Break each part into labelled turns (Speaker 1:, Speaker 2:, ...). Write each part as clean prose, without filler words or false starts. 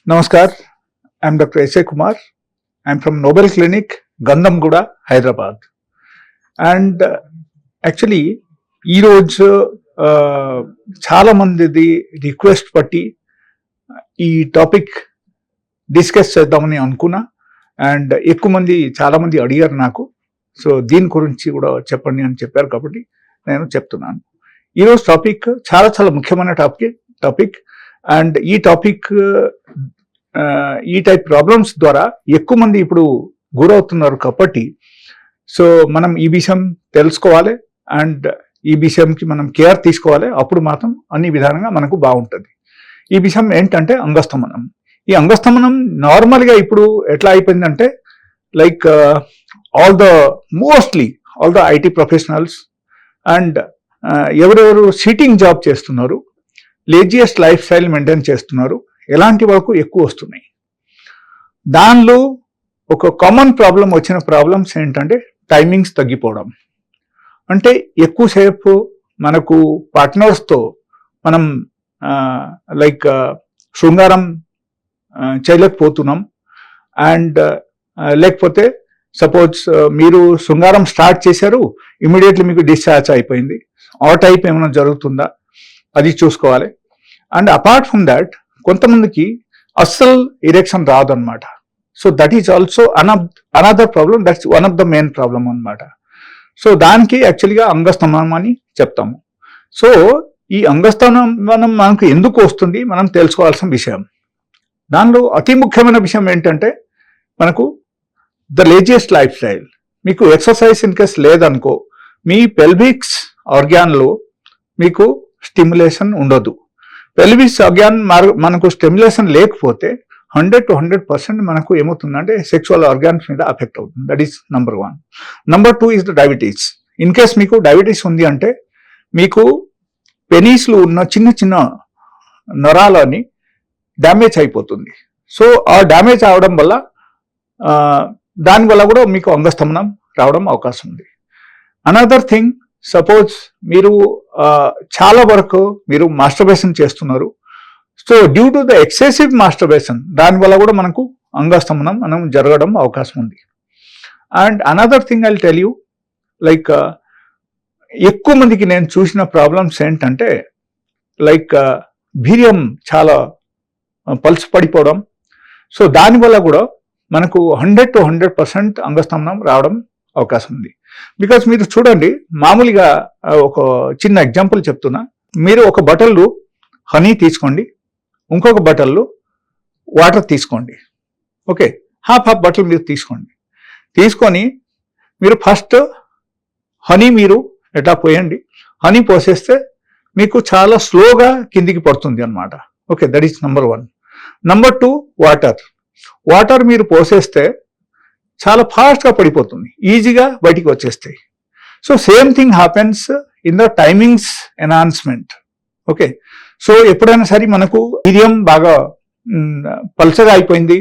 Speaker 1: Namaskar, I am Dr. S.A. Kumar. I am from Nobel Clinic, Gandhamguda, Hyderabad. And actually, ఈ రోజు చాలా మందిది request బట్టి ఈ topic discuss చేద్దామని అనుకున్నా. అండ్ ఎక్కువ మంది చాలా మంది అడిగారు నాకు. సో దీని గురించి కూడా చెప్పండి అని చెప్పారు కాబట్టి నేను చెప్తున్నాను. ఈరోజు టాపిక్ చాలా ముఖ్యమైన టాపిక్ అండ్ ఈ టాపిక్ ఈ టైప్ ప్రాబ్లమ్స్ ద్వారా ఎక్కువ మంది ఇప్పుడు గురవుతున్నారు కాబట్టి సో మనం ఈ విషయం తెలుసుకోవాలి అండ్ ఈ విషయంకి మనం కేర్ తీసుకోవాలి. అప్పుడు మాత్రం అన్ని విధానంగా మనకు బాగుంటుంది. ఈ విషయం ఏంటంటే అంగస్తంభనం. ఈ అంగస్తంభనం నార్మల్గా ఇప్పుడు ఎట్లా అయిపోయిందంటే like all the IT professionals and ఎవరెవరు సిట్టింగ్ జాబ్ చేస్తున్నారు, లేజియస్ట్ లైఫ్ స్టైల్ మెయింటైన్ చేస్తున్నారు, ఎలాంటి వరకు ఎక్కువ వస్తున్నాయి. దానిలో ఒక కామన్ వచ్చిన ప్రాబ్లమ్స్ ఏంటంటే టైమింగ్స్ తగ్గిపోవడం. అంటే ఎక్కువసేపు మనకు పార్ట్నర్స్తో మనం లైక్ శృంగారం చేయలేకపోతున్నాం. అండ్ లేకపోతే సపోజ్ మీరు శృంగారం స్టార్ట్ చేశారు, ఇమీడియట్లీ మీకు డిశ్చార్జ్ అయిపోయింది. ఆ టైప్ ఏమైనా జరుగుతుందా అది చూసుకోవాలి. అండ్ అపార్ట్ ఫ్రమ్ దాట్ కొంతమందికి అస్సలు ఇరెక్షన్ రాదు అనమాట. So that is also another problem. That's one of the main problem అనమాట. సో దానికి యాక్చువల్గా అంగస్తంభనం అని చెప్తాము. సో ఈ అంగస్తంభనం మనకు ఎందుకు వస్తుంది మనం తెలుసుకోవాల్సిన విషయం. దానిలో అతి ముఖ్యమైన విషయం ఏంటంటే మనకు ద లేజియస్ట్ లైఫ్ స్టైల్. మీకు ఎక్సర్సైజ్ ఇన్ కేస్ లేదనుకో మీ పెల్విక్స్ ఆర్గాన్లో మీకు స్టిమ్యులేషన్ ఉండదు. పెల్విక్స్ ఆర్గాన్ మనకు స్టిమ్యులేషన్ లేకపోతే 100 to 100% మనకు ఏమవుతుందంటే సెక్చువల్ ఆర్గాన్స్ మీద అఫెక్ట్ అవుతుంది. That is number 1. Number 2 is the diabetes. In case మీకు డయాబెటీస్ ఉంది అంటే మీకు పెనీస్లో ఉన్న చిన్న నరాలని డ్యామేజ్ అయిపోతుంది. సో ఆ డ్యామేజ్ అవడం వల్ల దానివల్ల కూడా మీకు అంగస్తంభనం రావడం అవకాశం ఉంది. అనదర్ థింగ్, సపోజ్ మీరు చాలా వరకు మీరు మాస్టర్బేషన్ చేస్తున్నారు. So due to the excessive masturbation దానివల్ల కూడా మనకు అంగస్తంభనం మనం జరగడం అవకాశం ఉంది. And another thing I tell you, like ఎక్కువ మందికి నేను చూసిన ప్రాబ్లమ్స్ ఏంటంటే లైక్ వీర్యం చాలా పల్స్ పడిపోవడం. సో దానివల్ల కూడా మనకు 100 to 100% అంగస్తంభనం రావడం అవకాశం ఉంది. బికాస్ మీరు చూడండి, మామూలుగా ఒక చిన్న ఎగ్జాంపుల్ చెప్తున్నా. మీరు ఒక బటల్లో హనీ తీసుకోండి, ఇంకొక బటల్లో వాటర్ తీసుకోండి. ఓకే, హాఫ్ బటల్ మీరు తీసుకొని మీరు ఫస్ట్ హనీ మీరు ఎట్లా పోయండి. హనీ పోసేస్తే మీకు చాలా స్లోగా కిందికి పడుతుంది అనమాట. Okay, that is number 1. Number 2, water మీరు పోసేస్తే చాలా ఫాస్ట్గా పడిపోతుంది, ఈజీగా బయటికి వచ్చేస్తాయి. So same thing happens in the timings enhancement. Okay, so ఎప్పుడైనా సరే మనకు వీర్యం బాగా పల్చగా అయిపోయింది,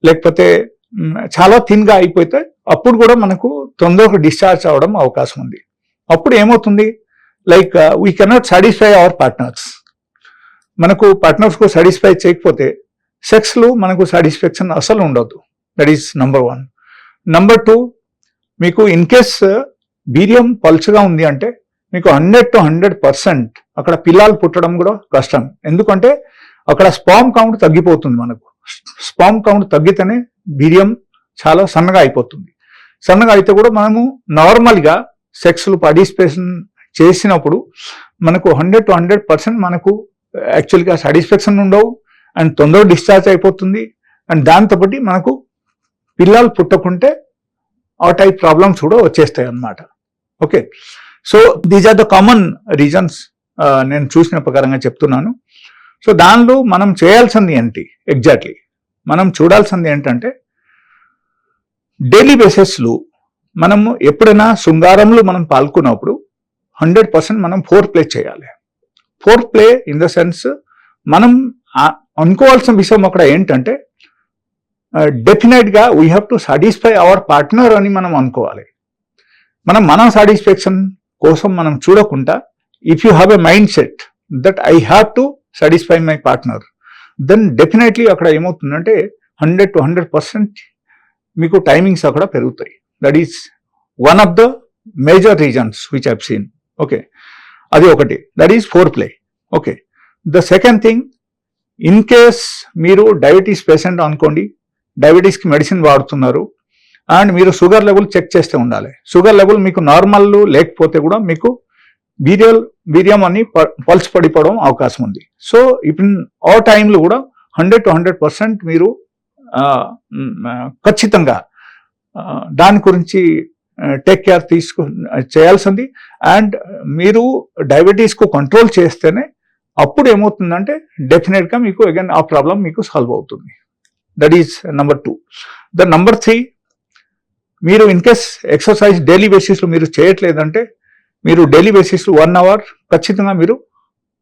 Speaker 1: లేకపోతే చాలా థిన్గా అయిపోతే అప్పుడు కూడా మనకు తొందరగా డిశ్చార్జ్ అవ్వడం అవకాశం ఉంది. అప్పుడు ఏమవుతుంది, like we cannot satisfy our partners. మనకు పార్ట్నర్స్కు సాటిస్ఫై చేయకపోతే సెక్స్లో మనకు సాటిస్ఫాక్షన్ అసలు ఉండదు. That is number 1. నంబర్ 2, మీకు ఇన్ కేస్ వీర్యం పల్చగా ఉంది అంటే మీకు 100 to 100% అక్కడ పిల్లలు పుట్టడం కూడా కష్టం. ఎందుకంటే అక్కడ స్పామ్ కౌంట్ తగ్గిపోతుంది. మనకు స్పామ్ కౌంట్ తగ్గితేనే వీర్యం చాలా సన్నగా అయిపోతుంది. సన్నగా అయితే కూడా మనము నార్మల్గా సెక్స్లో పార్టిసిపేషన్ చేసినప్పుడు మనకు 100 to 100% మనకు యాక్చువల్గా సాటిస్ఫాక్షన్ ఉండవు అండ్ తొందరగా డిశ్చార్జ్ అయిపోతుంది. అండ్ దాంతోపాటు మనకు పిల్లలు పుట్టకుంటే ఆ టైప్ ప్రాబ్లమ్స్ కూడా వచ్చేస్తాయి అన్నమాట. Okay, so these are the common reasons నేను చూసిన ప్రకారంగా చెప్తున్నాను. సో దానిలో మనం చేయాల్సింది ఏంటి, ఎగ్జాక్ట్లీ మనం చూడాల్సింది ఏంటంటే డైలీ బేసిస్లో మనము ఎప్పుడైనా శృంగారంలో మనం పాల్గొన్నప్పుడు 100% మనం ఫోర్ ప్లే చేయాలి. Foreplay in the sense మనం అనుకోవాల్సిన విషయం అక్కడ ఏంటంటే డెఫినెట్గా we have to satisfy our partner అని మనం అనుకోవాలి. మన సాటిస్ఫాక్షన్ కోసం మనం చూడకుండా, if you have a mindset that I have to satisfy my partner, then definitely అక్కడ ఏమవుతుందంటే 100 to 100% మీకు టైమింగ్స్ అక్కడ పెరుగుతాయి. That is one of the major reasons which I've seen. Okay, అది ఒకటి. That is four play. Okay, the second thing, in case మీరు diabetes patient అనుకోండి, డయాబెటీస్కి medicine వాడుతున్నారు అండ్ మీరు షుగర్ లెవెల్ చెక్ చేస్తూ ఉండాలి. షుగర్ లెవెల్ మీకు నార్మల్ లేకపోతే కూడా మీకు వీర్యం అని పల్స్ పడిపోవడం అవకాశం ఉంది. సో ఇప్పుడు ఆ టైంలో కూడా 100 to 100% మీరు ఖచ్చితంగా దాని గురించి టేక్ కేర్ చేయాల్సింది. అండ్ మీరు డయాబెటీస్కు కంట్రోల్ చేస్తేనే అప్పుడు ఏమవుతుందంటే డెఫినెట్గా మీకు అగైన్ ఆ ప్రాబ్లం మీకు సాల్వ్ అవుతుంది. That is number 2. The number 3, మీరు ఇన్ కేస్ ఎక్సర్సైజ్ డైలీ బేసిస్లో మీరు చేయట్లేదంటే మీరు డైలీ బేసిస్లో 1 hour ఖచ్చితంగా మీరు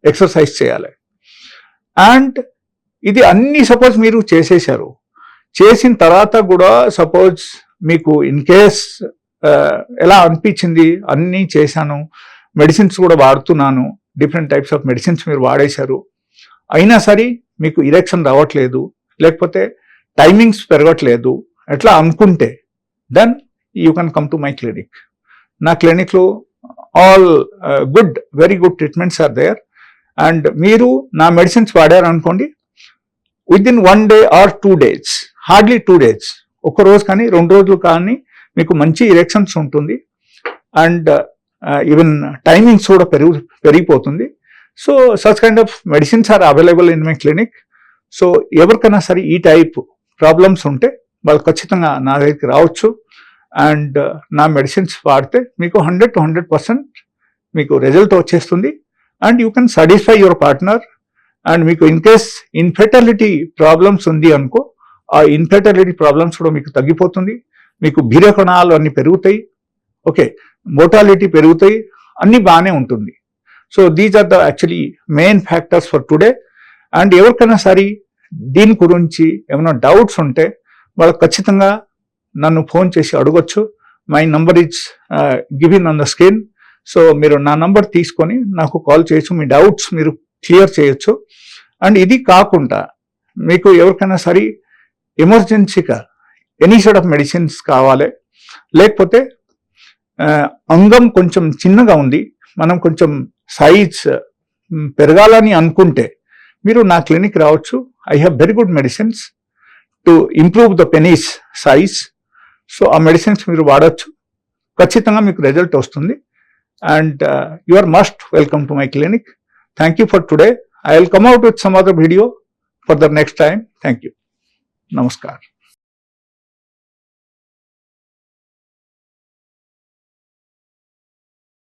Speaker 1: ఎక్సర్సైజ్ చేయాలి. అండ్ ఇది అన్ని సపోజ్ మీరు చేసేశారు, చేసిన తర్వాత కూడా సపోజ్ మీకు ఇన్ కేస్ ఎలా అనిపించింది, అన్నీ చేశాను, మెడిసిన్స్ కూడా వాడుతున్నాను, డిఫరెంట్ టైప్స్ ఆఫ్ మెడిసిన్స్ మీరు వాడేశారు, అయినా సరే మీకు ఇరెక్షన్ రావట్లేదు, లేకపోతే టైమింగ్స్ పెరగట్లేదు ఎట్లా అనుకుంటే, then you can come to my clinic. నా క్లినిక్లో all good, very good treatments are there. And మీరు నా మెడిసిన్స్ వాడారు అనుకోండి, with in 1 day or 2 days, hardly 2 days, ఒక రోజు కానీ 2 రోజులు కానీ మీకు మంచి ఇరెక్షన్స్ ఉంటుంది. అండ్ ఈవెన్ టైమింగ్స్ కూడా పెరిగిపోతుంది. So such kind of medicines are available in my clinic. So ఎవరికైనా సరే ఈ టైప్ ప్రాబ్లమ్స్ ఉంటే వాళ్ళు ఖచ్చితంగా నా దగ్గరికి రావచ్చు. అండ్ నా మెడిసిన్స్ వాడితే మీకు 100 to 100% మీకు రిజల్ట్ వచ్చేస్తుంది. And you can satisfy your partner. And మీకు ఇన్ కేస్ ఇన్ఫెర్టిలిటీ ప్రాబ్లమ్స్ ఉంది అనుకో, ఆ ఇన్ఫెర్టిలిటీ ప్రాబ్లమ్స్ కూడా మీకు తగ్గిపోతుంది. మీకు బీరకణాలు అన్ని పెరుగుతాయి. ఓకే, మోర్టాలిటీ పెరుగుతాయి, అన్ని బాగానే ఉంటుంది. So these are the actually main factors for today. And ఎవరికైనా సరే దీని గురించి ఏమైనా డౌట్స్ ఉంటే వాళ్ళు ఖచ్చితంగా నన్ను ఫోన్ చేసి అడగొచ్చు. My number is given on the screen. So మీరు నా నంబర్ తీసుకొని నాకు కాల్ చేయొచ్చు, మీ డౌట్స్ మీరు క్లియర్ చేయొచ్చు. అండ్ ఇది కాకుండా మీకు ఎవరికైనా సరే ఎమర్జెన్సీగా ఎనీ సైడ్ ఆఫ్ మెడిసిన్స్ కావాలి, లేకపోతే అంగం కొంచెం చిన్నగా ఉంది, మనం కొంచెం సైజ్ పెరగాలని అనుకుంటే మీరు నా క్లినిక్ రావచ్చు. I have very good medicines to improve the penis size. So ఆ మెడిసిన్స్ మీరు వాడచ్చు, ఖచ్చితంగా మీకు రిజల్ట్ వస్తుంది. And you are must welcome to my clinic. Thank you for today. I will come out with some other video for the next time. Thank you. Namaskar.